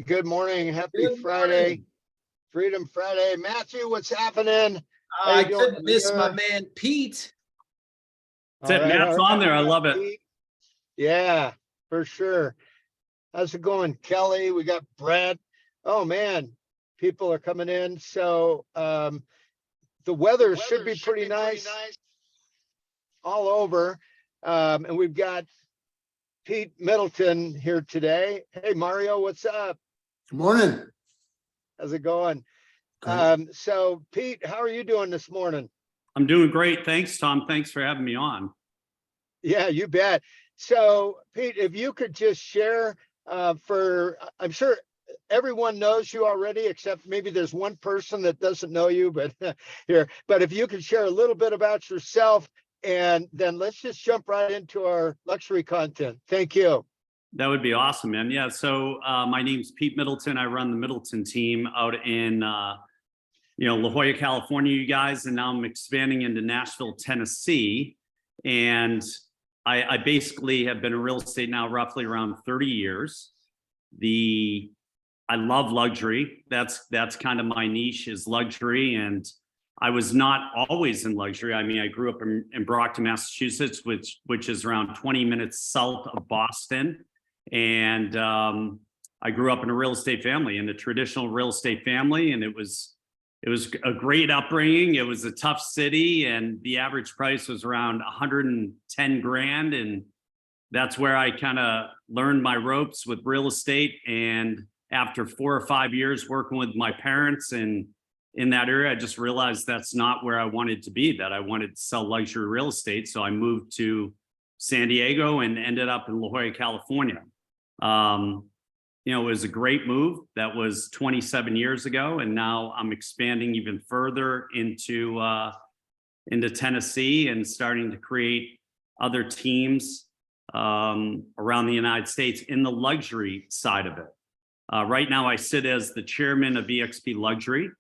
Good morning. Happy Good Friday. morning. Freedom Friday. Matthew, what's happening? How I you doing, couldn't miss my sir? man Pete. All That's it. right, Matt's all on right. there. I We got love it. Pete. Yeah, for sure. How's it going, Kelly? We got Brett. Oh man, people are coming in. So the weather should be pretty nice all over. And we've got Pete Middleton here today. Hey Mario, what's up? Good morning. How's it going? Great. So Pete, how are you doing this morning? I'm doing great. Thanks, Tom. Thanks for having me on. Yeah, you bet. So Pete, if you could just share I'm sure everyone knows you already, except maybe there's one person that doesn't know you, but but if you could share a little bit about yourself, and then let's just jump right into our luxury content. Thank you. That would be awesome, man. Yeah. So my name's Pete Middleton. I run the Middleton team out in La Jolla, California, you guys, and now I'm expanding into Nashville, Tennessee. And I basically have been in real estate now roughly around 30 years. I love luxury. That's kind of my niche, is luxury. And I was not always in luxury. I mean, I grew up in Brockton, Massachusetts, which is around 20 minutes south of Boston. And I grew up in a real estate family, in a traditional real estate family. And it was a great upbringing. It was a tough city, and the average price was around 110 grand. And that's where I kind of learned my ropes with real estate. And after 4 or 5 years working with my parents and in that area, I just realized that's not where I wanted to be, that I wanted to sell luxury real estate. So I moved to San Diego and ended up in La Jolla, California. It was a great move. That was 27 years ago. And now I'm expanding even further into Tennessee and starting to create other teams around the United States in the luxury side of it. Right now, I sit as the chairman of EXP Luxury,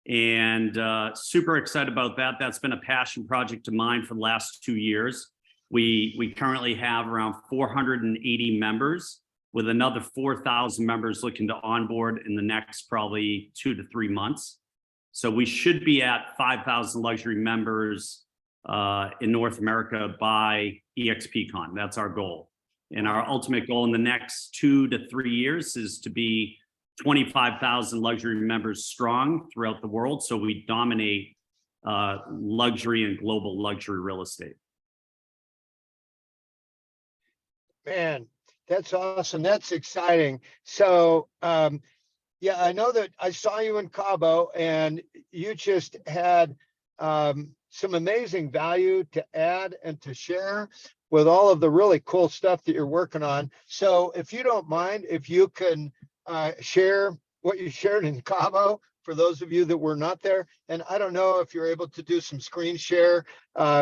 and super excited about that. That's been a passion project of mine for the last 2 years. We currently have around 480 members, with another 4,000 members looking to onboard in the next probably 2 to 3 months. So we should be at 5,000 luxury members in North America by EXPCon. That's our goal. And our ultimate goal in the next 2 to 3 years is to be 25,000 luxury members strong throughout the world, so we dominate luxury and global luxury real estate. Man, that's awesome. That's exciting. So, yeah, I know that I saw you in Cabo, and you just had some amazing value to add and to share with all of the really cool stuff that you're working on. So if you don't mind, if you can share what you shared in Cabo for those of you that were not there. And I don't know if you're able to do some screen share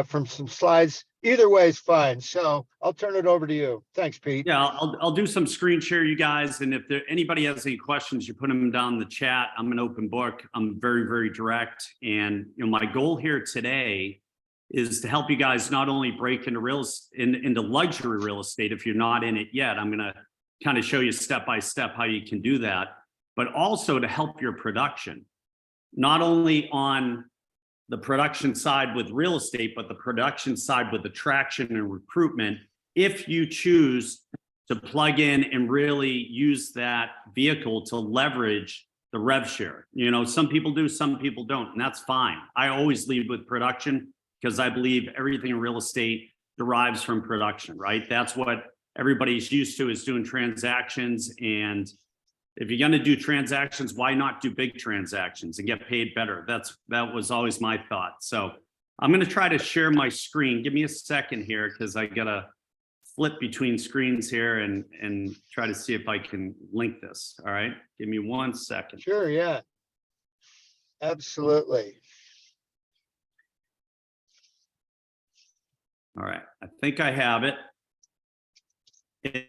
from some slides. Either way is fine. So I'll turn it over to you. Thanks, Pete. Yeah, I'll do some screen share, you guys. And if anybody has any questions, you put them down in the chat. I'm an open book. I'm very, very direct. And my goal here today is to help you guys not only break into into luxury real estate if you're not in it yet. I'm going to kind of show you step by step how you can do that, but also to help your production, not only on the production side with real estate, but the production side with attraction and recruitment, if you choose to plug in and really use that vehicle to leverage the rev share. Some people do, some people don't, and that's fine. I always lead with production because I believe everything in real estate derives from production, right? That's what everybody's used to, is doing transactions. And if you're going to do transactions, why not do big transactions and get paid better? That was always my thought. So I'm going to try to share my screen. Give me a second here, because I got to flip between screens here and try to see if I can link this. All right. Give me 1 second. Sure. Yeah, absolutely. All right. I think I have it.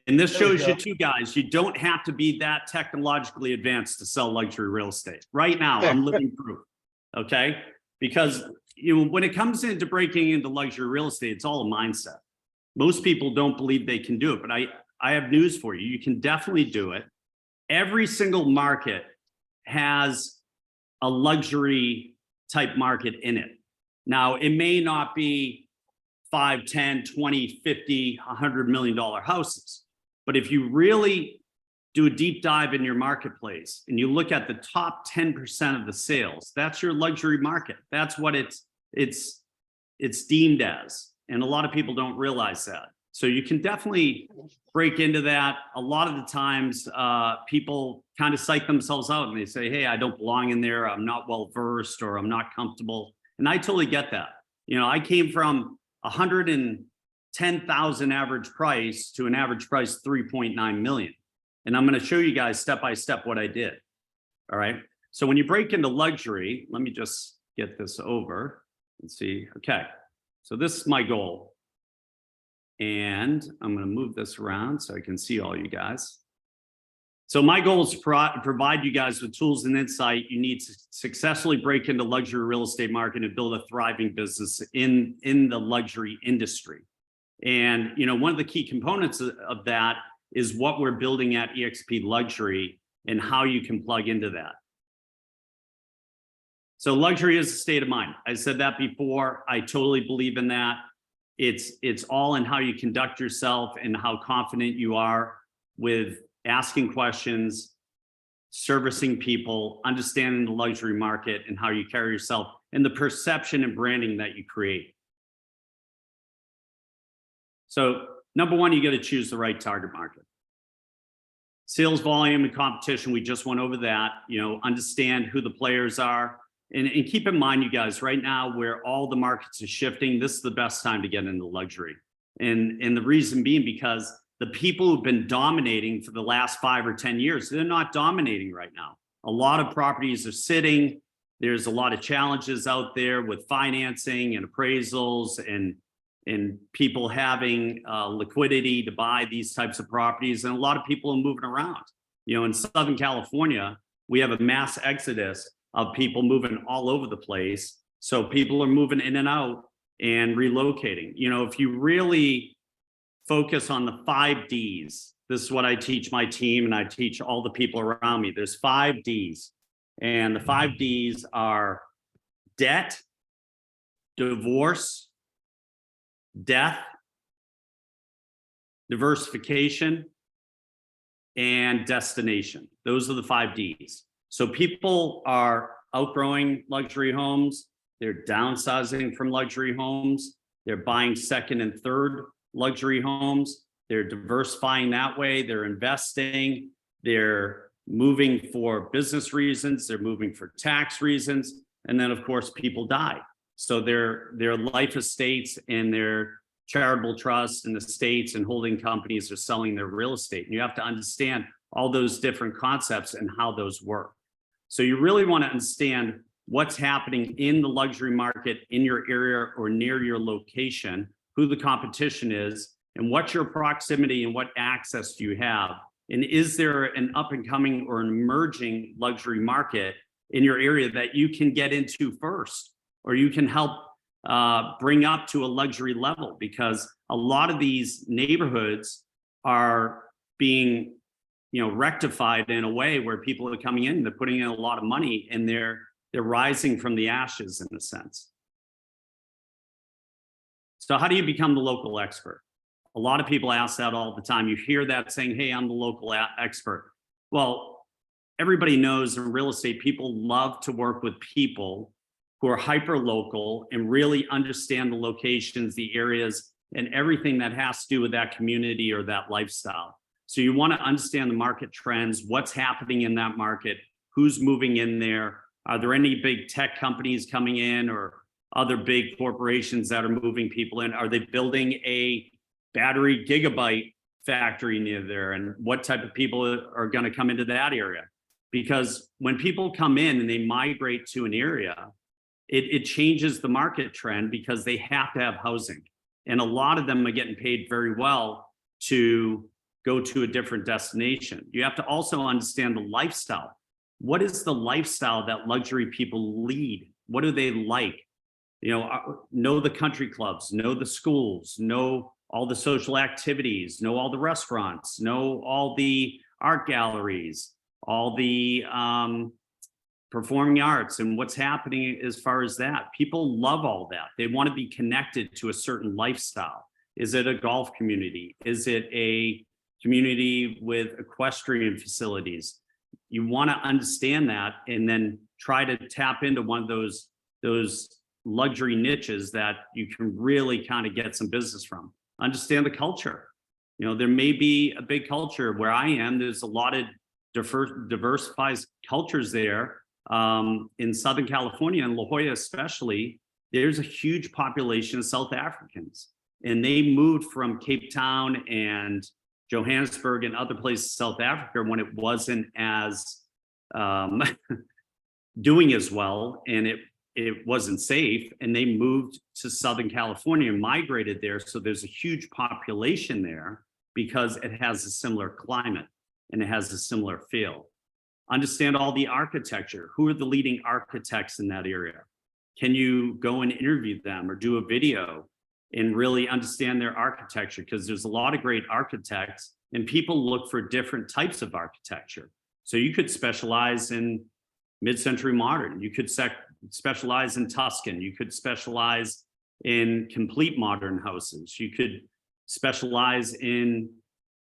And this shows you too, guys, you don't have to be that technologically advanced to sell luxury real estate. Right now, I'm living proof, okay? Because when it comes into breaking into luxury real estate, it's all a mindset. Most people don't believe they can do it, but I have news for you. You can definitely do it. every single market has a luxury type market in it. Now, it may not be 5, 10, 20, 50, $100 million houses. But if you really do a deep dive in your marketplace and you look at the top 10% of the sales, that's your luxury market. That's what it's deemed as. And a lot of people don't realize that. So you can definitely break into that. A lot of the times people kind of psych themselves out and they say, hey, I don't belong in there. I'm not well versed or I'm not comfortable. And I totally get that. You know, I came from 110,000 average price to an average price 3.9 million. And I'm going to show you guys step by step what I did. All right. So when you break into luxury, let me just get this over and see. Okay. So this is my goal. And I'm going to move this around so I can see all you guys. So my goal is to provide you guys with tools and insight you need to successfully break into luxury real estate market and build a thriving business in the luxury industry. And, you know, one of the key components of that is what we're building at eXp Luxury and how you can plug into that. So luxury is a state of mind. I said that before. I totally believe in that. It's all in how you conduct yourself and how confident you are with asking questions, servicing people, understanding the luxury market and how you carry yourself and the perception and branding that you create. So number one, you got to choose the right target market. Sales volume and competition, we just went over that. You know, understand who the players are. And keep in mind, you guys, right now where all the markets are shifting, this is the best time to get into luxury. And the reason being because the people who've been dominating for the last 5 or 10 years, they're not dominating right now. A lot of properties are sitting. There's a lot of challenges out there with financing and appraisals and people having liquidity to buy these types of properties. And a lot of people are moving around. You know, in Southern California, we have a mass exodus of people moving all over the place. So people are moving in and out and relocating. You know, if you really focus on the 5 Ds, this is what I teach my team and I teach all the people around me. There's 5 Ds. And the 5 Ds are debt, divorce, death, diversification, and destination. Those are the 5 Ds. So people are outgrowing luxury homes. They're downsizing from luxury homes. They're buying second and third luxury homes. They're diversifying that way. They're investing. They're moving for business reasons. They're moving for tax reasons. And then, of course, people die. So their life estates and their charitable trusts and estates and holding companies are selling their real estate. And you have to understand all those different concepts and how those work. So you really want to understand what's happening in the luxury market in your area or near your location, who the competition is, and what's your proximity and what access do you have? And is there an up and coming or an emerging luxury market in your area that you can get into first, or you can help bring up to a luxury level? Because a lot of these neighborhoods are being, you know, rectified in a way where people are coming in, they're putting in a lot of money and they're rising from the ashes in a sense. So how do you become the local expert? A lot of people ask that all the time. You hear that saying, hey, I'm the local expert. Well, everybody knows in real estate, people love to work with people who are hyper local and really understand the locations, the areas, and everything that has to do with that community or that lifestyle. So you want to understand the market trends, what's happening in that market, who's moving in there. Are there any big tech companies coming in or other big corporations that are moving people in? Are they building a battery gigabyte factory near there? And what type of people are going to come into that area? Because when people come in and they migrate to an area, it changes the market trend because they have to have housing. And a lot of them are getting paid very well to go to a different destination. You have to also understand the lifestyle. What is the lifestyle that luxury people lead? What do they like? You know the country clubs, know the schools, know all the social activities, know all the restaurants, know all the art galleries, all the performing arts and what's happening as far as that. People love all that. They want to be connected to a certain lifestyle. Is it a golf community? Is it a community with equestrian facilities? You want to understand that and then try to tap into one of those luxury niches that you can really kind of get some business from. Understand the culture. You know, there may be a big culture where I am. There's a lot of diversified cultures there. In Southern California and La Jolla especially, there's a huge population of South Africans, and they moved from Cape Town and Johannesburg and other places in South Africa when it wasn't as doing as well, and it wasn't safe, and they moved to Southern California and migrated there. So there's a huge population there because it has a similar climate and it has a similar feel. Understand all the architecture. Who are the leading architects in that area? Can you go and interview them or do a video and really understand their architecture? Because there's a lot of great architects and people look for different types of architecture. So you could specialize in mid-century modern. You could specialize in Tuscan. You could specialize in complete modern houses. You could specialize in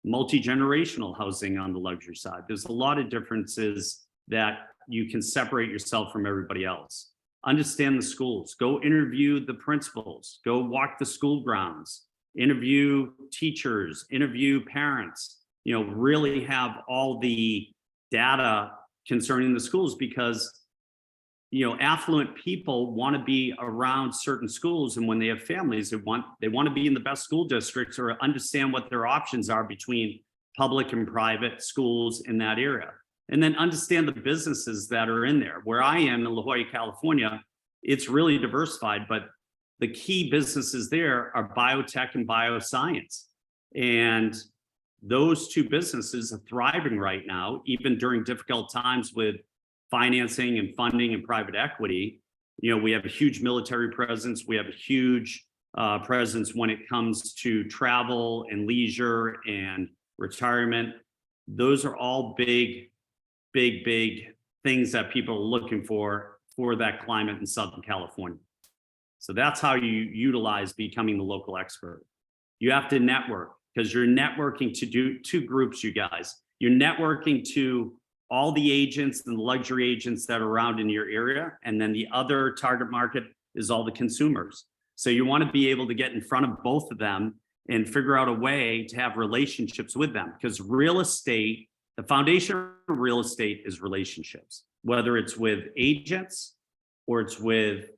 multi-generational housing on the luxury side. There's a lot of differences that you can separate yourself from everybody else. Understand the schools. Go interview the principals. Go walk the school grounds. Interview teachers. Interview parents. You know, really have all the data concerning the schools, because you know, affluent people want to be around certain schools, and when they have families, they want to be in the best school districts or understand what their options are between public and private schools in that area. And then understand the businesses that are in there. Where I am in La Jolla, California, it's really diversified, but the key businesses there are biotech and bioscience. And those two businesses are thriving right now, even during difficult times with financing and funding and private equity. You know, we have a huge military presence. We have a huge presence when it comes to travel and leisure and retirement. Those are all big things that people are looking for that climate in Southern California. So that's how you utilize becoming the local expert. You have to network, because you're networking to do two groups, you guys. You're networking to all the agents and the luxury agents that are around in your area. And then the other target market is all the consumers. So you want to be able to get in front of both of them and figure out a way to have relationships with them, because real estate, the foundation of real estate is relationships, whether it's with agents or it's with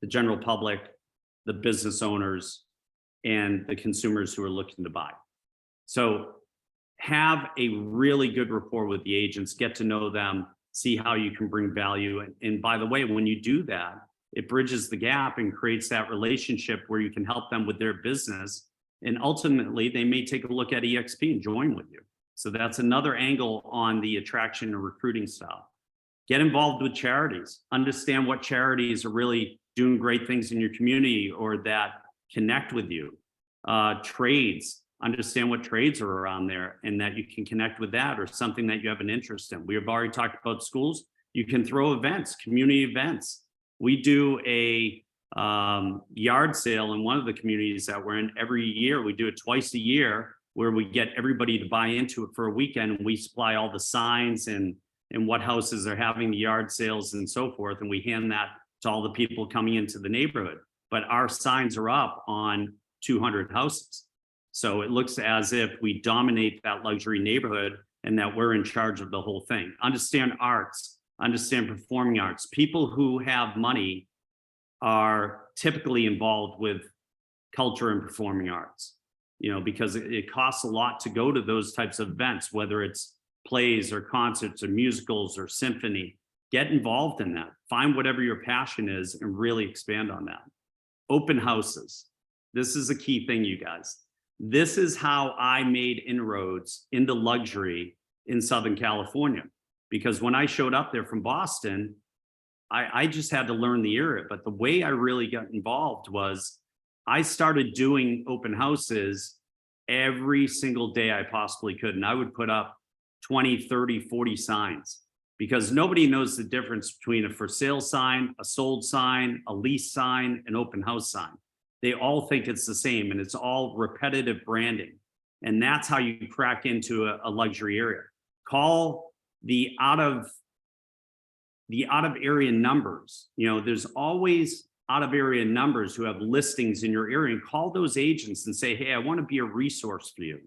the general public, the business owners, and the consumers who are looking to buy. So have a really good rapport with the agents, get to know them, see how you can bring value. And by the way, when you do that, it bridges the gap and creates that relationship where you can help them with their business. And ultimately, they may take a look at EXP and join with you. So that's another angle on the attraction and recruiting style. Get involved with charities. Understand what charities are really doing great things in your community or that connect with you. Trades. Understand what trades are around there and that you can connect with that or something that you have an interest in. We have already talked about schools. You can throw events, community events. We do a yard sale in one of the communities that we're in every year. We do it twice a year where we get everybody to buy into it for a weekend, and we supply all the signs and what houses are having the yard sales and so forth. And we hand that to all the people coming into the neighborhood. But our signs are up on 200 houses. So it looks as if we dominate that luxury neighborhood and that we're in charge of the whole thing. Understand arts, understand performing arts. People who have money are typically involved with culture and performing arts, you know, because it costs a lot to go to those types of events, whether it's plays or concerts or musicals or symphony. Get involved in that. Find whatever your passion is and really expand on that. Open houses. This is a key thing, you guys. This is how I made inroads into luxury in Southern California. Because when I showed up there from Boston, I just had to learn the area. But the way I really got involved was I started doing open houses every single day I possibly could. And I would put up 20, 30, 40 signs, because nobody knows the difference between a for sale sign, a sold sign, a lease sign, an open house sign. They all think it's the same, and it's all repetitive branding. And that's how you crack into a luxury area. Call the out of area numbers. There's always out of area numbers who have listings in your area, and call those agents and say, hey, I want to be a resource for you.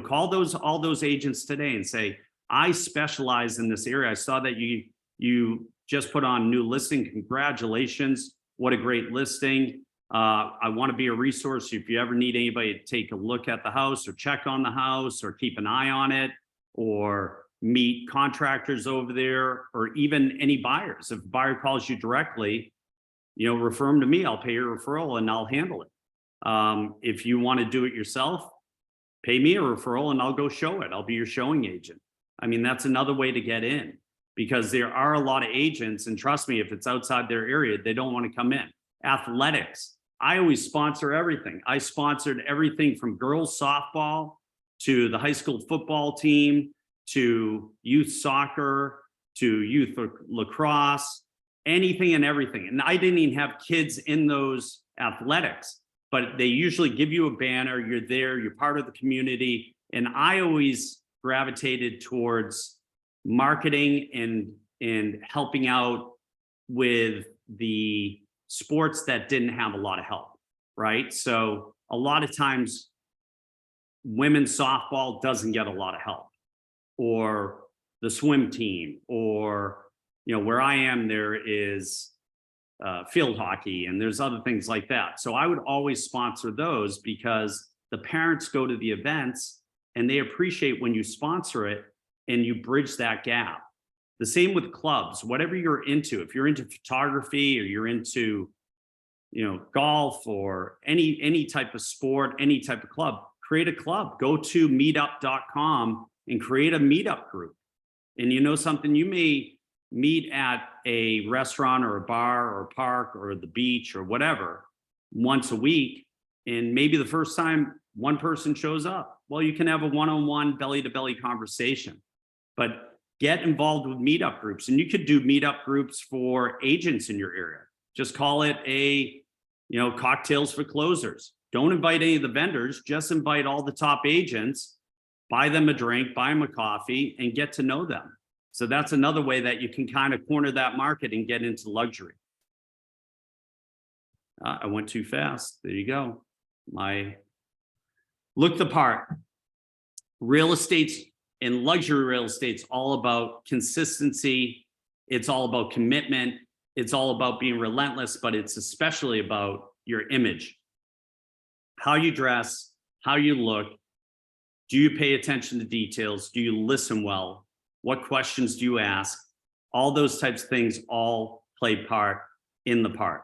Call all those agents today and say, I specialize in this area. I saw that you just put on a new listing. Congratulations. What a great listing. I want to be a resource. If you ever need anybody to take a look at the house or check on the house or keep an eye on it or meet contractors over there or even any buyers. If a buyer calls you directly, refer them to me. I'll pay your referral and I'll handle it. If you want to do it yourself, pay me a referral and I'll go show it. I'll be your showing agent. I mean, that's another way to get in, because there are a lot of agents, and trust me, if it's outside their area, they don't want to come in. Athletics. I always sponsor everything. I sponsored everything from girls softball to the high school football team, to youth soccer, to youth lacrosse, anything and everything. And I didn't even have kids in those athletics, but they usually give you a banner. You're there, you're part of the community. And I always gravitated towards marketing and helping out with the sports that didn't have a lot of help, right? So a lot of times women's softball doesn't get a lot of help, or the swim team, or where I am, there is field hockey, and there's other things like that. So I would always sponsor those, because the parents go to the events and they appreciate when you sponsor it and you bridge that gap. The same with clubs, whatever you're into. If you're into photography, or you're into, golf, or any type of sport, any type of club, create a club. Go to meetup.com and create a meetup group. And something, you may meet at a restaurant or a bar or a park or the beach or whatever once a week. And maybe the first time one person shows up, well, you can have a one-on-one belly-to-belly conversation. But get involved with meetup groups. And you could do meetup groups for agents in your area. Just call it cocktails for closers. Don't invite any of the vendors, just invite all the top agents, buy them a drink, buy them a coffee, and get to know them. So that's another way that you can kind of corner that market and get into luxury. I went too fast. There you go. Look the part. Real estate's and luxury real estate's all about consistency. It's all about commitment. It's all about being relentless, but it's especially about your image. How you dress, how you look. Do you pay attention to details? Do you listen well? What questions do you ask? All those types of things all play part in the part.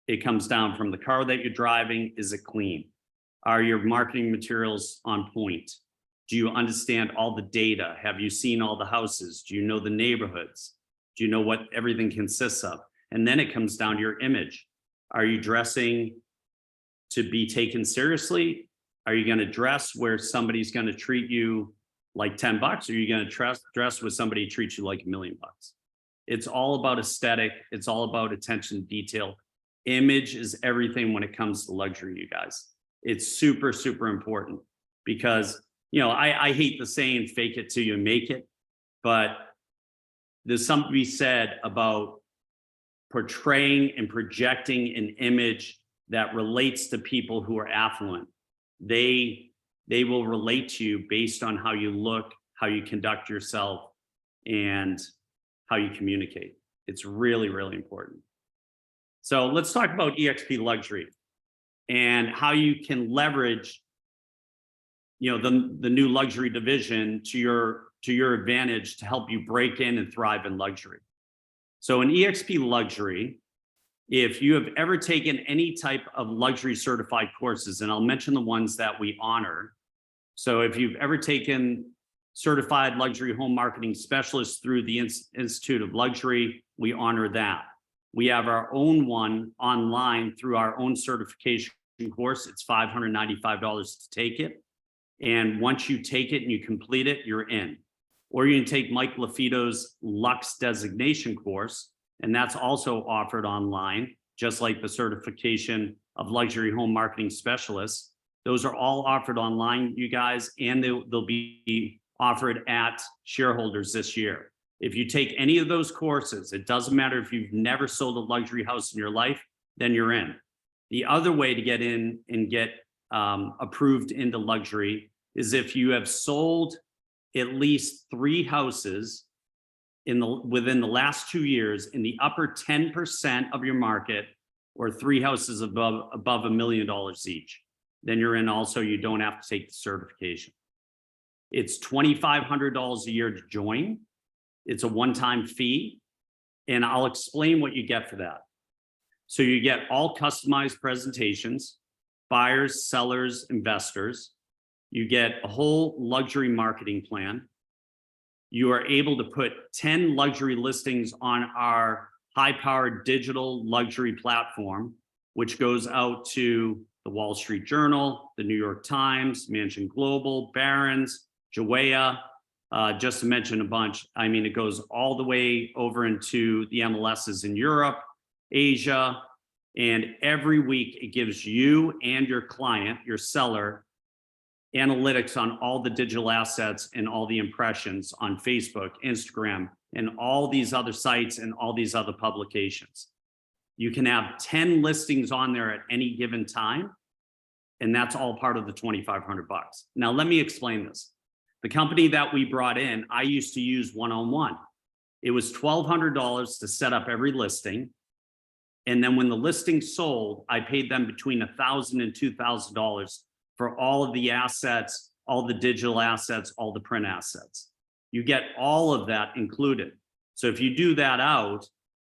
It comes down from the car that you're driving. Is it clean? Are your marketing materials on point? Do you understand all the data? Have you seen all the houses? Do you know the neighborhoods? Do you know what everything consists of? And then it comes down to your image. Are you dressing to be taken seriously? Are you going to dress where somebody's going to treat you like $10? Or are you going to dress with somebody treats you like $1 million? It's all about aesthetic. It's all about attention to detail. Image is everything when it comes to luxury, you guys. It's super, super important, because I hate the saying fake it till you make it, but there's something to be said about portraying and projecting an image that relates to people who are affluent. They will relate to you based on how you look, how you conduct yourself, and how you communicate. It's really, really important. So let's talk about eXp Luxury and how you can leverage the new luxury division to your advantage to help you break in and thrive in luxury. So in eXp Luxury, if you have ever taken any type of luxury certified courses, and I'll mention the ones that we honor. So if you've ever taken certified luxury home marketing specialist through the Institute of Luxury, we honor that. We have our own one online through our own certification course. It's $595 to take it. And once you take it and you complete it, you're in. or you can take Mike LaFido's Lux designation course, and that's also offered online, just like the certification of luxury home marketing specialists. Those are all offered online, you guys, and they'll be offered at shareholders this year. If you take any of those courses, it doesn't matter if you've never sold a luxury house in your life, then you're in. The other way to get in and get approved into luxury is if you have sold at least 3 houses within the last 2 years in the upper 10% of your market, or 3 houses above $1 million each. Then you're in also, you don't have to take the certification. It's $2,500 a year to join. It's a one-time fee, and I'll explain what you get for that. So you get all customized presentations, buyers, sellers, investors. You get a whole luxury marketing plan. You are able to put 10 luxury listings on our high-powered digital luxury platform, which goes out to the Wall Street Journal, the New York Times, Mansion Global, Barron's, Joya, just to mention a bunch. I mean, it goes all the way over into the MLSs in Europe, Asia, and every week it gives you and your client, your seller, analytics on all the digital assets and all the impressions on Facebook, Instagram, and all these other sites and all these other publications. You can have 10 listings on there at any given time, and that's all part of the $2,500 bucks. Now, let me explain this. The company that we brought in, I used to use one-on-one. It was $1,200 to set up every listing. And then when the listing sold, I paid them between $1,000 and $2,000 for all of the assets, all the digital assets, all the print assets. You get all of that included. So if you do that out,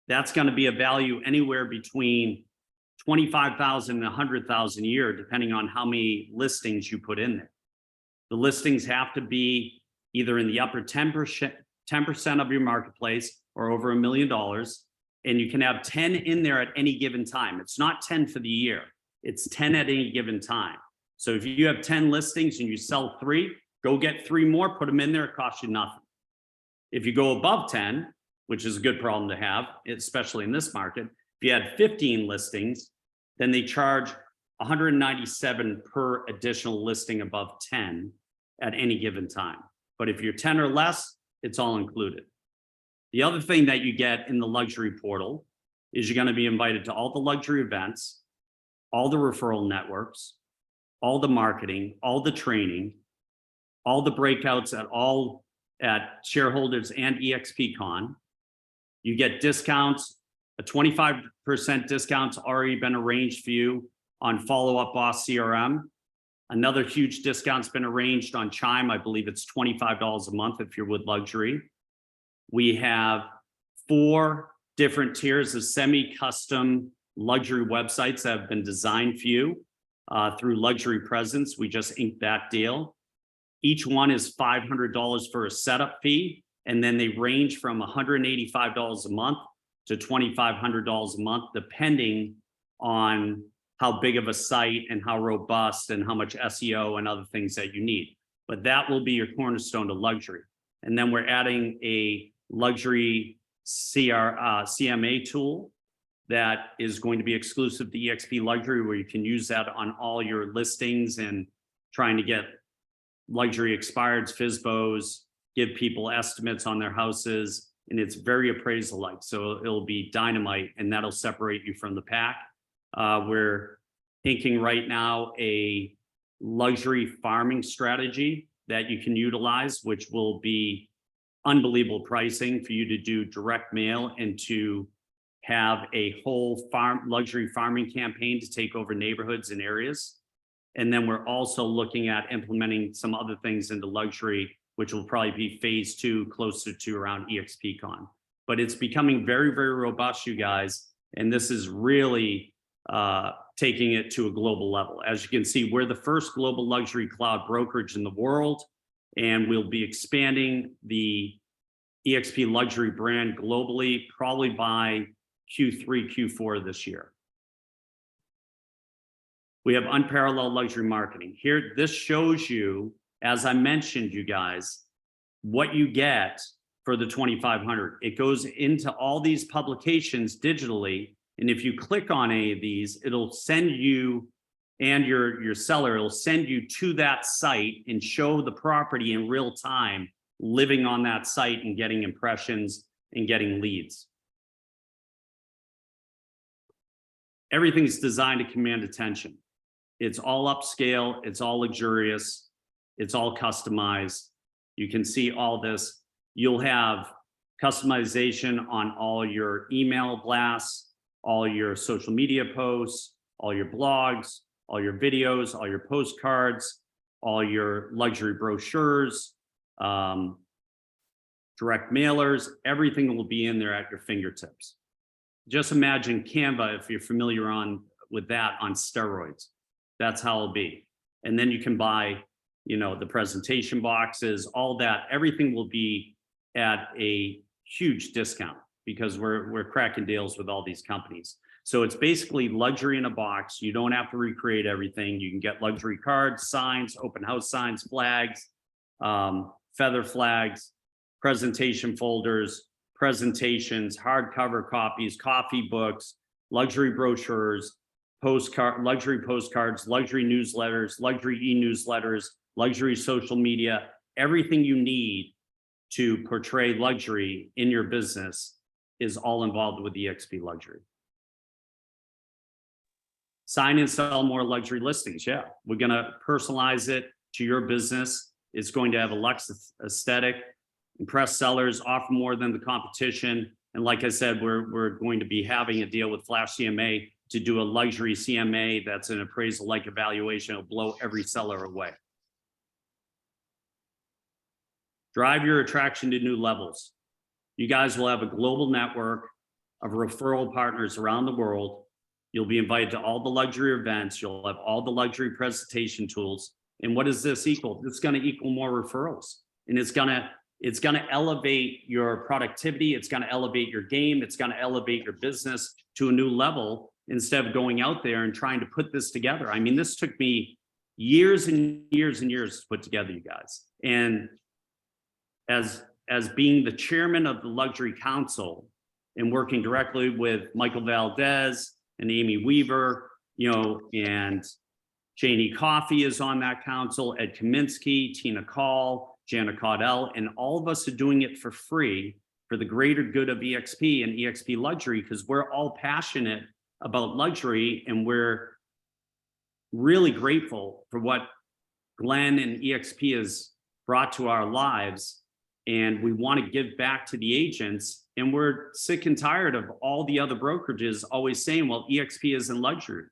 that's going to be a value anywhere between $25,000 and $100,000 a year, depending on how many listings you put in there. The listings have to be either in the upper 10% of your marketplace or over $1 million. And you can have 10 in there at any given time. It's not 10 for the year. It's 10 at any given time. So if you have 10 listings and you sell 3, go get 3 more, put them in there, it costs you nothing. If you go above 10, which is a good problem to have, especially in this market, if you had 15 listings, then they charge $197 per additional listing above 10 at any given time. But if you're 10 or less, it's all included. The other thing that you get in the luxury portal is you're going to be invited to all the luxury events, all the referral networks, all the marketing, all the training, all the breakouts at shareholders and EXPCon. You get discounts. A 25% discount's already been arranged for you on Follow Up Boss CRM. Another huge discount's been arranged on Chime. I believe it's $25 a month if you're with luxury. We have 4 different tiers of semi-custom luxury websites that have been designed for you through Luxury Presence. We just inked that deal. Each one is $500 for a setup fee, and then they range from $185 a month to $2,500 a month, depending on how big of a site and how robust and how much SEO and other things that you need. But that will be your cornerstone to luxury. And then we're adding a luxury CMA tool that is going to be exclusive to EXP Luxury, where you can use that on all your listings and trying to get luxury expireds, FSBOs, give people estimates on their houses. And it's very appraisal-like. So it'll be dynamite, and that'll separate you from the pack. We're thinking right now a luxury farming strategy that you can utilize, which will be unbelievable pricing for you to do direct mail and to have a whole luxury farming campaign to take over neighborhoods and areas. And then we're also looking at implementing some other things into luxury, which will probably be phase 2, closer to around EXPCon. But it's becoming very, very robust, you guys. And this is really taking it to a global level. As you can see, we're the first global luxury cloud brokerage in the world, and we'll be expanding the EXP Luxury brand globally, probably by Q3, Q4 this year. We have unparalleled luxury marketing. Here, this shows you, as I mentioned, you guys, what you get for the 2,500. It goes into all these publications digitally. And if you click on any of these, it'll send you and your seller, it'll send you to that site and show the property in real time, living on that site and getting impressions and getting leads. Everything's designed to command attention. It's all upscale, it's all luxurious, it's all customized. You can see all this. You'll have customization on all your email blasts, all your social media posts, all your blogs, all your videos, all your postcards, all your luxury brochures, direct mailers, everything will be in there at your fingertips. Just imagine Canva, if you're familiar with that, on steroids. That's how it'll be. And then you can buy, the presentation boxes, all that, everything will be at a huge discount because we're cracking deals with all these companies. So it's basically luxury in a box. You don't have to recreate everything. You can get luxury cards, signs, open house signs, flags, feather flags, presentation folders, presentations, hardcover copies, coffee books, luxury brochures, luxury postcards, luxury newsletters, luxury e-newsletters, luxury social media, everything you need to portray luxury in your business is all involved with EXP Luxury. Sign and sell more luxury listings. Yeah, we're going to personalize it to your business. It's going to have a luxe aesthetic, impress sellers, offer more than the competition. And like I said, we're going to be having a deal with Flash CMA to do a luxury CMA that's an appraisal-like evaluation. It'll blow every seller away. Drive your attraction to new levels. You guys will have a global network of referral partners around the world. You'll be invited to all the luxury events. You'll have all the luxury presentation tools. And what does this equal? It's going to equal more referrals. And it's going to elevate your productivity. It's going to elevate your game. It's going to elevate your business to a new level instead of going out there and trying to put this together. I mean, this took me years and years and years to put together, you guys. And as being the chairman of the Luxury Council and working directly with Michael Valdez and Amy Weaver, and Janie Coffey is on that council, Ed Kaminsky, Tina Call, Jana Caudell, and all of us are doing it for free for the greater good of EXP and EXP Luxury, because we're all passionate about luxury and we're really grateful for what Glenn and EXP has brought to our lives. And we want to give back to the agents. And we're sick and tired of all the other brokerages always saying, well, EXP is in luxury.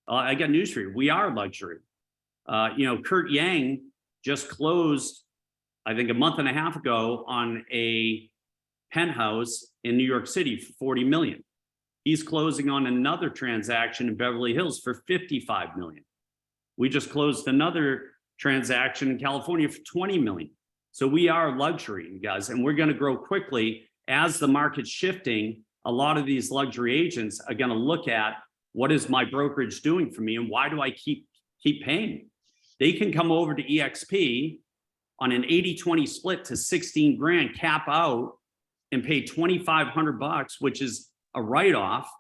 I got news for you. We are luxury. Kurt Yang just closed, I think a month and a half ago, on a penthouse in New York City for 40 million. He's closing on another transaction in Beverly Hills for 55 million. We just closed another transaction in California for 20 million. So we are luxury, you guys, and we're going to grow quickly as the market's shifting. A lot of these luxury agents are going to look at, what is my brokerage doing for me and why do I keep paying? They can come over to EXP on an 80-20 split to 16 grand, cap out and pay 2,500 bucks, which is a write-off,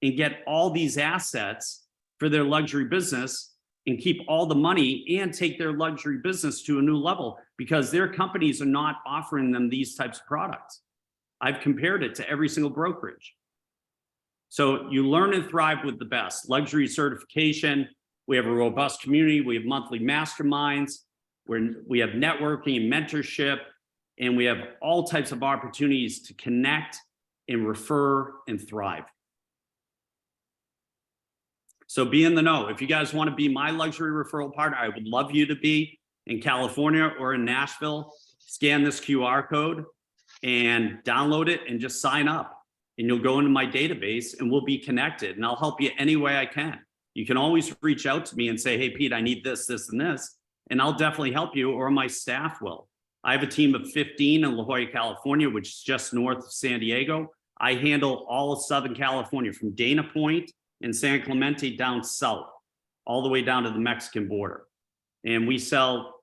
and get all these assets for their luxury business and keep all the money and take their luxury business to a new level because their companies are not offering them these types of products. I've compared it to every single brokerage. So you learn and thrive with the best. Luxury certification. We have a robust community. We have monthly masterminds. We have networking and mentorship, and we have all types of opportunities to connect and refer and thrive. So be in the know. If you guys want to be my luxury referral partner, I would love you to be in California or in Nashville. Scan this QR code and download it and just sign up. And you'll go into my database and we'll be connected. And I'll help you any way I can. You can always reach out to me and say, hey, Pete, I need this, this, and this. And I'll definitely help you, or my staff will. I have a team of 15 in La Jolla, California, which is just north of San Diego. I handle all of Southern California from Dana Point and San Clemente down south, all the way down to the Mexican border. And we sell,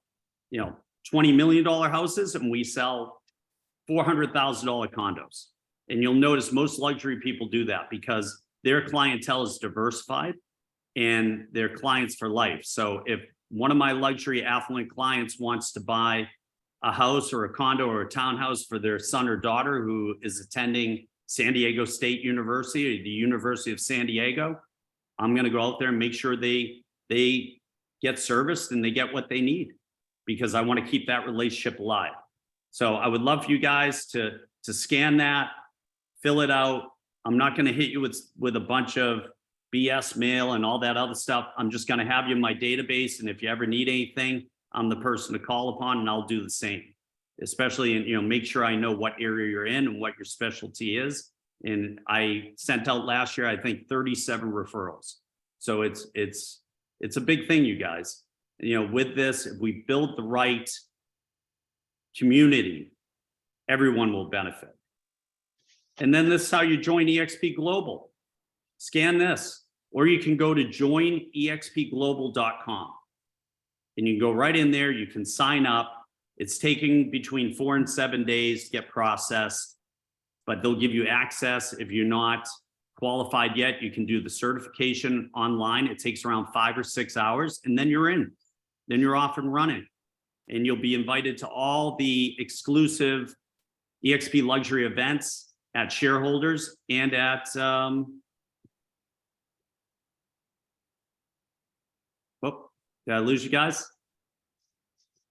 $20 million houses and we sell $400,000 condos. And you'll notice most luxury people do that because their clientele is diversified and they're clients for life. So if one of my luxury affluent clients wants to buy a house or a condo or a townhouse for their son or daughter who is attending San Diego State University or the University of San Diego, I'm going to go out there and make sure they get serviced and they get what they need because I want to keep that relationship alive. So I would love for you guys to scan that, fill it out. I'm not going to hit you with a bunch of BS mail and all that other stuff. I'm just going to have you in my database. And if you ever need anything, I'm the person to call upon and I'll do the same, especially, you know, make sure I know what area you're in and what your specialty is. And I sent out last year, I think 37 referrals. So it's a big thing, you guys. You know, with this, if we build the right community, everyone will benefit. And then this is how you join eXp Global. Scan this, or you can go to joinexpglobal.com and you can go right in there. You can sign up. It's taking between 4 and 7 days to get processed, but they'll give you access. If you're not qualified yet, you can do the certification online. It takes around 5 or 6 hours, and then you're in. Then you're off and running, and you'll be invited to all the exclusive eXp luxury events at shareholders and at did I lose you guys?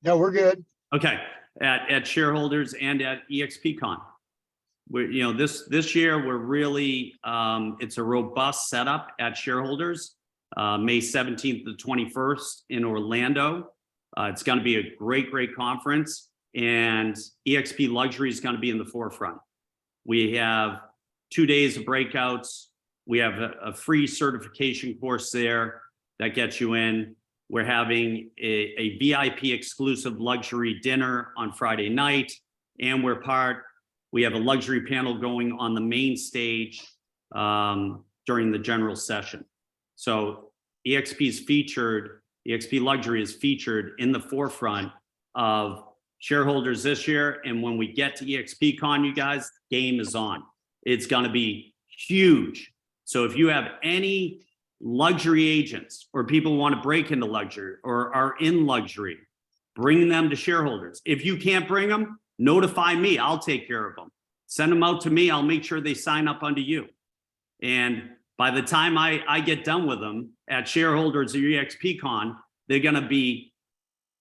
No, we're good. Okay, at shareholders and at EXPCon. We're, you know, this year we're really it's a robust setup at shareholders. May 17th to 21st in Orlando. It's going to be a great conference, and eXp Luxury is going to be in the forefront. We have 2 days of breakouts. We have a free certification course there that gets you in. We're having a VIP exclusive luxury dinner on Friday night, and we have a luxury panel going on the main stage during the general session. So eXp Luxury is featured in the forefront of shareholders this year. And when we get to EXPCon, you guys, game is on. It's going to be huge. So if you have any luxury agents or people who want to break into luxury or are in luxury, bring them to shareholders. If you can't bring them, notify me. I'll take care of them. Send them out to me. I'll make sure they sign up under you. And by the time I get done with them at shareholders or EXPCon, they're going to be,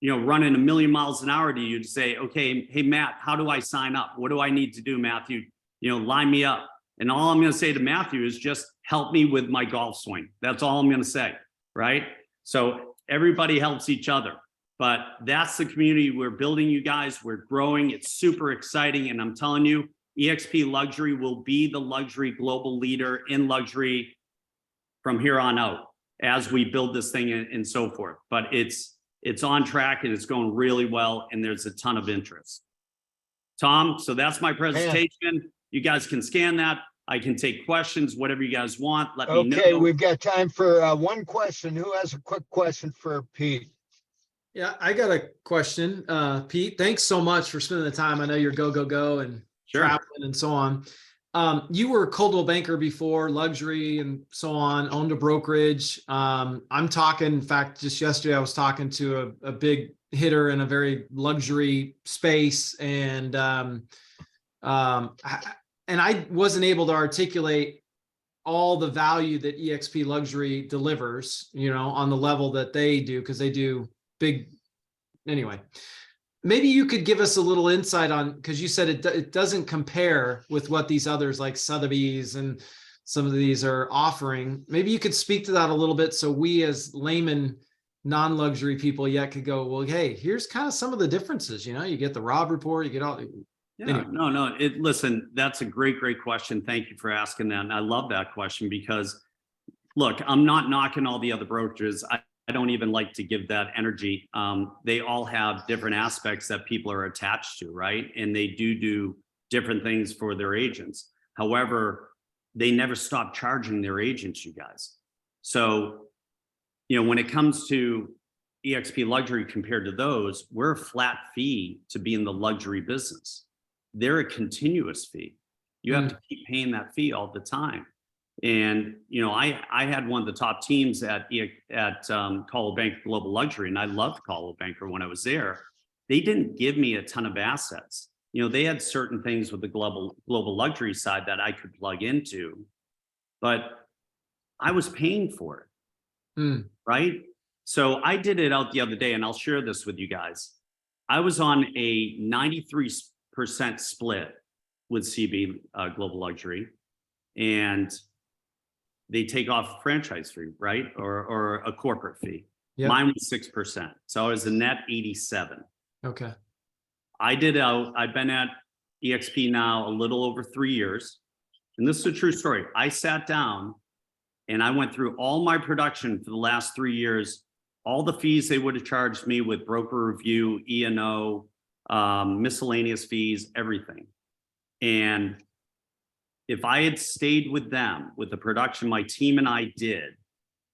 you know, running 1,000,000 miles an hour to you to say, okay, hey, Matt, how do I sign up? What do I need to do, Matthew? You know, line me up. And all I'm going to say to Matthew is just help me with my golf swing. That's all I'm going to say, right? So everybody helps each other. But that's the community we're building, you guys. We're growing. It's super exciting. And I'm telling you, eXp Luxury will be the luxury global leader in luxury from here on out as we build this thing and so forth. But it's on track and it's going really well. And there's a ton of interest. Tom, so that's my presentation. Man. You guys can scan that. I can take questions, whatever you guys want. Let me know. Okay, we've got time for one question. Who has a quick question for Pete? Yeah, I got a question. Pete, thanks so much for spending the time. I know you're go and traveling and so on. You were a Coldwell Banker before, luxury and so on, owned a brokerage. I'm talking, in fact, just yesterday I was talking to a big hitter in a very luxury space, and I wasn't able to articulate all the value that eXp Luxury delivers, you know, on the level that they do, because they do big. Anyway, maybe you could give us a little insight on, because you said it doesn't compare with what these others like Sotheby's and some of these are offering. Maybe you could speak to that a little bit so we as layman non-luxury people yet could go, well, hey, here's kind of some of the differences. You know, you get the Rob report, you get all. Yeah, anyway. no. Listen, that's a great question. Thank you for asking that. And I love that question because, look, I'm not knocking all the other brokerages. I don't even like to give that energy. They all have different aspects that people are attached to, right? And they do different things for their agents. However, they never stop charging their agents, you guys. So, you know, when it comes to EXP Luxury compared to those, we're a flat fee to be in the luxury business. They're a continuous fee. You have to keep paying that fee all the time. And, you know, I had one of the top teams at Coldwell Banker Global Luxury, and I loved Coldwell Banker when I was there. They didn't give me a ton of assets. You know, they had certain things with the global luxury side that I could plug into, but I was paying for it, right? So I did it out the other day, and I'll share this with you guys. I was on a 93% split with CB Global Luxury, and they take off a franchise fee, right? Or a corporate fee. Yep. Mine was 6%. So I was a net 87. Okay. I've been at EXP now a little over 3 years. And this is a true story. I sat down and I went through all my production for the last 3 years, all the fees they would have charged me with broker review, E&O, miscellaneous fees, everything. And if I had stayed with them, with the production my team and I did,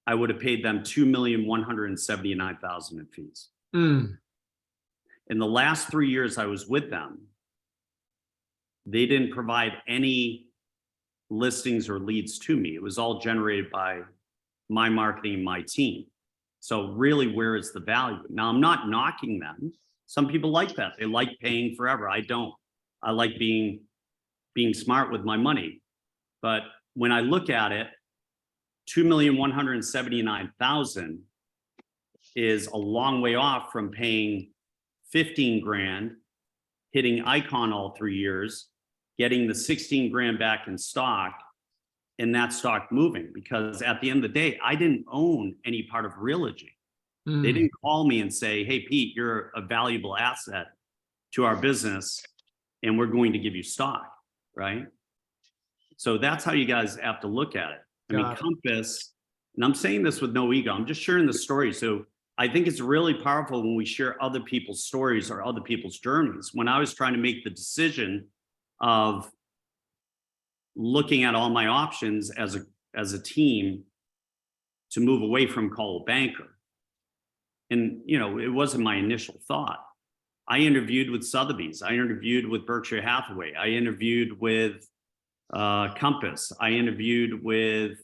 I would have paid them $2,179,000 in fees. In the last 3 years I was with them, they didn't provide any listings or leads to me. It was all generated by my marketing and my team. So really, where is the value? Now, I'm not knocking them. Some people like that. They like paying forever. I don't. I like being smart with my money. But when I look at it, $2,179,000 is a long way off from paying 15 grand, hitting Icon all 3 years, getting the 16 grand back in stock, and that stock moving. Because at the end of the day, I didn't own any part of Realogy. They didn't call me and say, hey, Pete, you're a valuable asset to our business, and we're going to give you stock, right? So that's how you guys have to look at it. I mean, Compass, and I'm saying this with no ego, I'm just sharing the story. So I think it's really powerful when we share other people's stories or other people's journeys. When I was trying to make the decision of looking at all my options as a team to move away from Coldwell Banker, and you know, it wasn't my initial thought. I interviewed with Sotheby's. I interviewed with Berkshire Hathaway. I interviewed with Compass. I interviewed with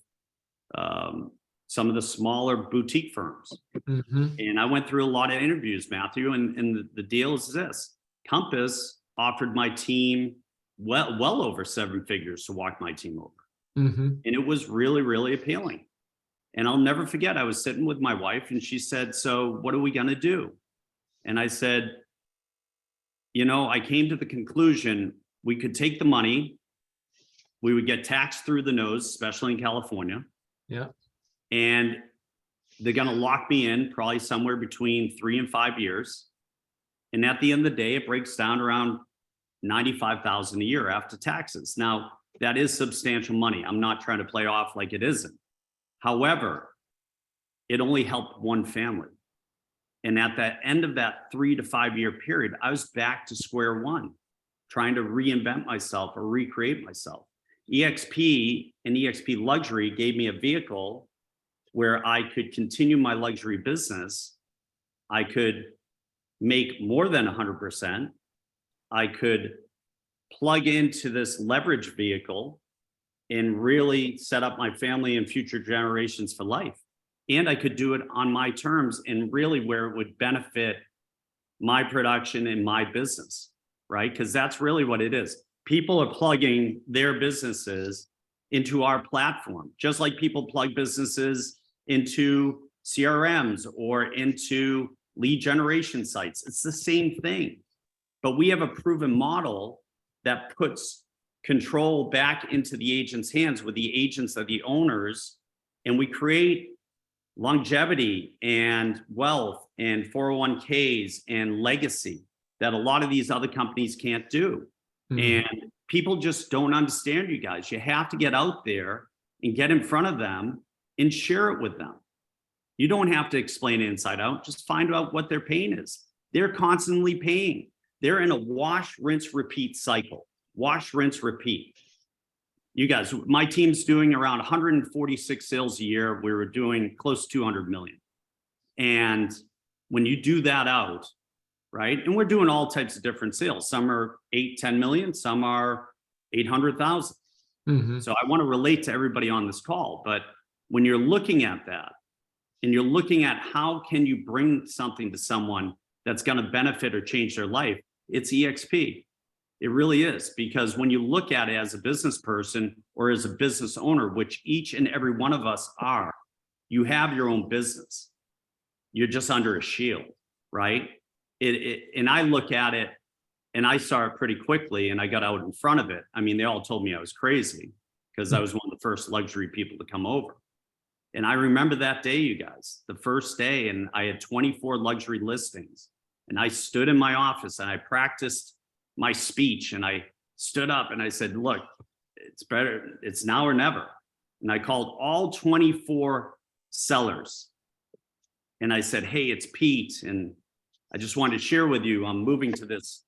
some of the smaller boutique firms. And I went through a lot of interviews, Matthew, and the deal is this. Compass offered my team well over 7 figures to walk my team over. And it was really, really appealing. And I'll never forget, I was sitting with my wife and she said, so what are we going to do? And I said, you know, I came to the conclusion we could take the money, we would get taxed through the nose, especially in California. Yeah. And they're going to lock me in probably somewhere between 3 and 5 years. And at the end of the day, it breaks down around $95,000 a year after taxes. Now, that is substantial money. I'm not trying to play off like it isn't. However, it only helped one family. And at the end of that 3 to 5 year period, I was back to square one, trying to reinvent myself or recreate myself. EXP and EXP Luxury gave me a vehicle where I could continue my luxury business. I could make more than 100%. I could plug into this leverage vehicle and really set up my family and future generations for life. And I could do it on my terms and really where it would benefit my production and my business, right? Because that's really what it is. People are plugging their businesses into our platform, just like people plug businesses into CRMs or into lead generation sites. It's the same thing. But we have a proven model that puts control back into the agent's hands, with the agents are the owners, and we create longevity and wealth and 401ks and legacy that a lot of these other companies can't do. And people just don't understand, you guys. You have to get out there and get in front of them and share it with them. You don't have to explain it inside out. Just find out what their pain is. They're constantly paying. They're in a wash, rinse, repeat cycle. Wash, rinse, repeat. You guys, my team's doing around 146 sales a year. We were doing close to 200 million. And when you do that out, right? And we're doing all types of different sales. Some are 8, 10 million, some are 800,000. Mhm. So I want to relate to everybody on this call, but when you're looking at that and you're looking at how can you bring something to someone that's going to benefit or change their life, it's EXP. It really is, because when you look at it as a business person or as a business owner, which each and every one of us are, you have your own business. You're just under a shield, right? And I look at it and I saw it pretty quickly and I got out in front of it. I mean, they all told me I was crazy because I was one of the first luxury people to come over. And I remember that day, you guys, the first day, and I had 24 luxury listings. And I stood in my office and I practiced my speech and I stood up and I said, look, it's better, it's now or never. And I called all 24 sellers. And I said, hey, it's Pete. And I just wanted to share with you, I'm moving to this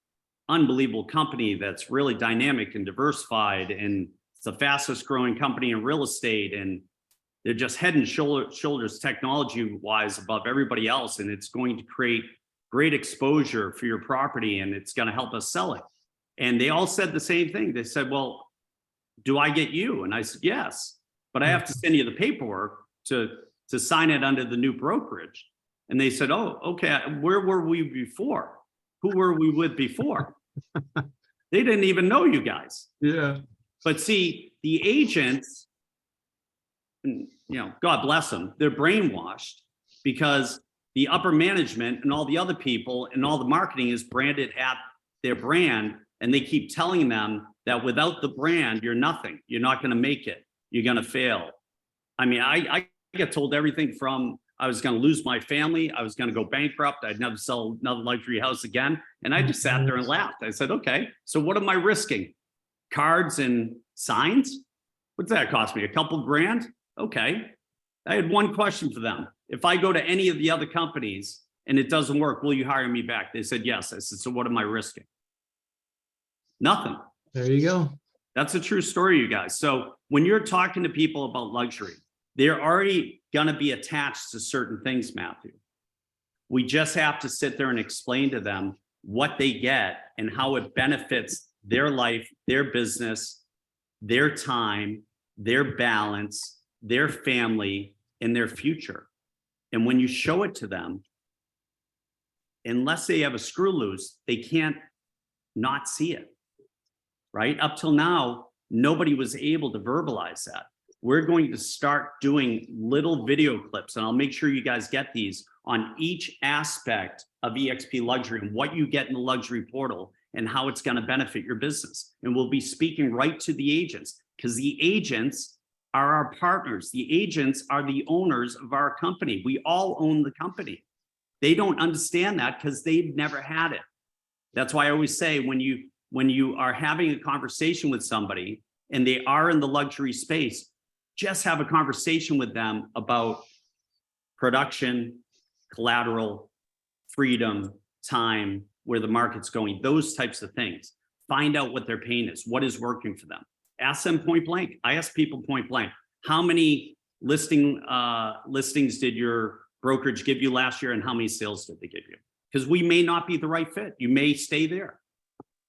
unbelievable company that's really dynamic and diversified. And it's the fastest growing company in real estate. And they're just head and shoulders technology wise above everybody else. And it's going to create great exposure for your property and it's going to help us sell it. And they all said the same thing. They said, well, do I get you? And I said, yes, but I have to send you the paperwork to sign it under the new brokerage. And they said, oh, okay, where were we before? Who were we with before? They didn't even know you guys. Yeah. But see, the agents, you know, God bless them, they're brainwashed because the upper management and all the other people and all the marketing is branded at their brand. And they keep telling them that without the brand, you're nothing. You're not going to make it. You're going to fail. I mean, I get told everything from I was going to lose my family. I was going to go bankrupt. I'd never sell another luxury house again. And I just sat there and laughed. I said, okay, so what am I risking? Cards and signs? What's that cost me? A couple grand? Okay. I had one question for them. If I go to any of the other companies and it doesn't work, will you hire me back? They said, yes. I said, so what am I risking? Nothing. There you go. That's a true story, you guys. So when you're talking to people about luxury, they're already going to be attached to certain things, Matthew. We just have to sit there and explain to them what they get and how it benefits their life, their business, their time, their balance, their family, and their future. And when you show it to them, unless they have a screw loose, they can't not see it, right? Up till now, nobody was able to verbalize that. We're going to start doing little video clips, and I'll make sure you guys get these on each aspect of EXP Luxury and what you get in the luxury portal and how it's going to benefit your business. And we'll be speaking right to the agents because the agents are our partners. The agents are the owners of our company. We all own the company. They don't understand that because they've never had it. That's why I always say when you are having a conversation with somebody and they are in the luxury space, just have a conversation with them about production, collateral, freedom, time, where the market's going, those types of things. Find out what their pain is, what is working for them. Ask them point blank. I ask people point blank, how many listings did your brokerage give you last year and how many sales did they give you? Because we may not be the right fit. You may stay there,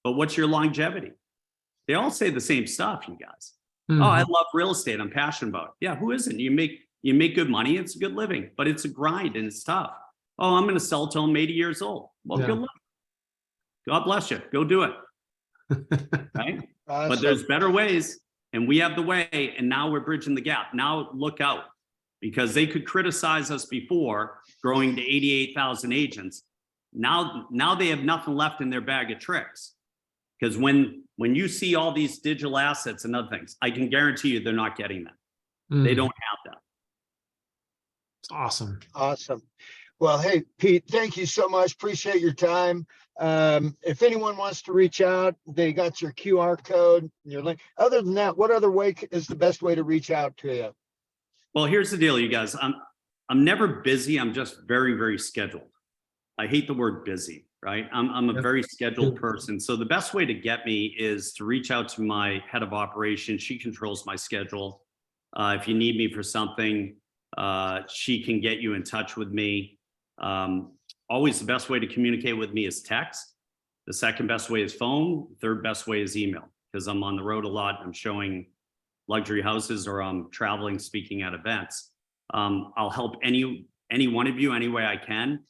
but what's your longevity? They all say the same stuff, you guys. Mhm. Oh, I love real estate. I'm passionate about it. Yeah, who isn't? You make good money. It's a good living, but it's a grind and it's tough. Oh, I'm going to sell till I'm 80 years old. Well, Yeah. good luck. God bless you. Go do it. Right? Awesome. But there's better ways, and we have the way, and now we're bridging the gap. Now look out, because they could criticize us before growing to 88,000 agents. Now they have nothing left in their bag of tricks. Because when you see all these digital assets and other things, I can guarantee you they're not getting that. They don't have that. It's awesome. Awesome. Well, hey, Pete, thank you so much. Appreciate your time. If anyone wants to reach out, they got your QR code, your link. Other than that, what other way is the best way to reach out to you? Well, here's the deal, you guys. I'm never busy. I'm just very, very scheduled. I hate the word busy, right? I'm a very scheduled person. So the best way to get me is to reach out to my head of operations. She controls my schedule. If you need me for something, she can get you in touch with me. always the best way to communicate with me is text. The second best way is phone. Third best way is email, because I'm on the road a lot. I'm showing luxury houses, or I'm traveling, speaking at events. I'll help any one of you any way I can.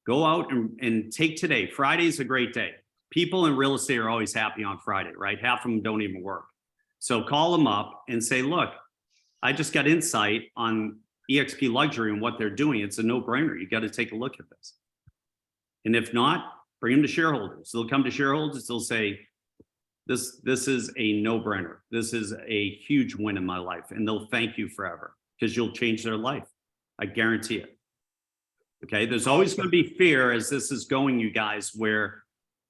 Go out and take today. Friday's a great day. People in real estate are always happy on Friday, right? Half of them don't even work. So call them up and say, look, I just got insight on EXP Luxury and what they're doing. It's a no-brainer. You got to take a look at this. And if not, bring them to shareholders. They'll come to shareholders. They'll say, this is a no-brainer. This is a huge win in my life. And they'll thank you forever, because you'll change their life. I guarantee it. Okay. There's always going to be fear as this is going, you guys, where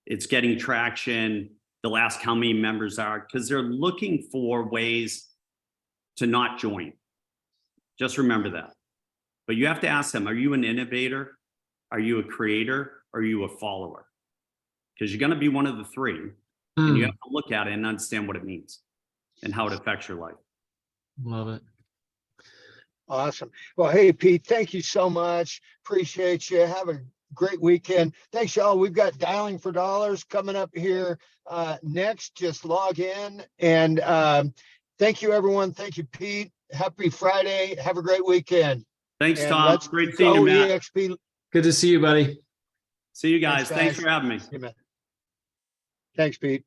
it's getting traction. They'll ask how many members are, because they're looking for ways to not join. Just remember that. But you have to ask them, are you an innovator? Are you a creator? Are you a follower? Because you're going to be one of the three. And you have to look at it and understand what it means and how it affects your life. Love it. Awesome. Well, hey, Pete, thank you so much. Appreciate you. Have a great weekend. Thanks, y'all. We've got Dialing for Dollars coming up here next. Just log in. And thank you, everyone. Thank you, Pete. Happy Friday. Have a great weekend. Thanks, And Tom. let's Great seeing you, go Matt. EXP. Good to see you, buddy. See you guys. Thanks guys. for having me. See you, Matt. Thanks, Pete.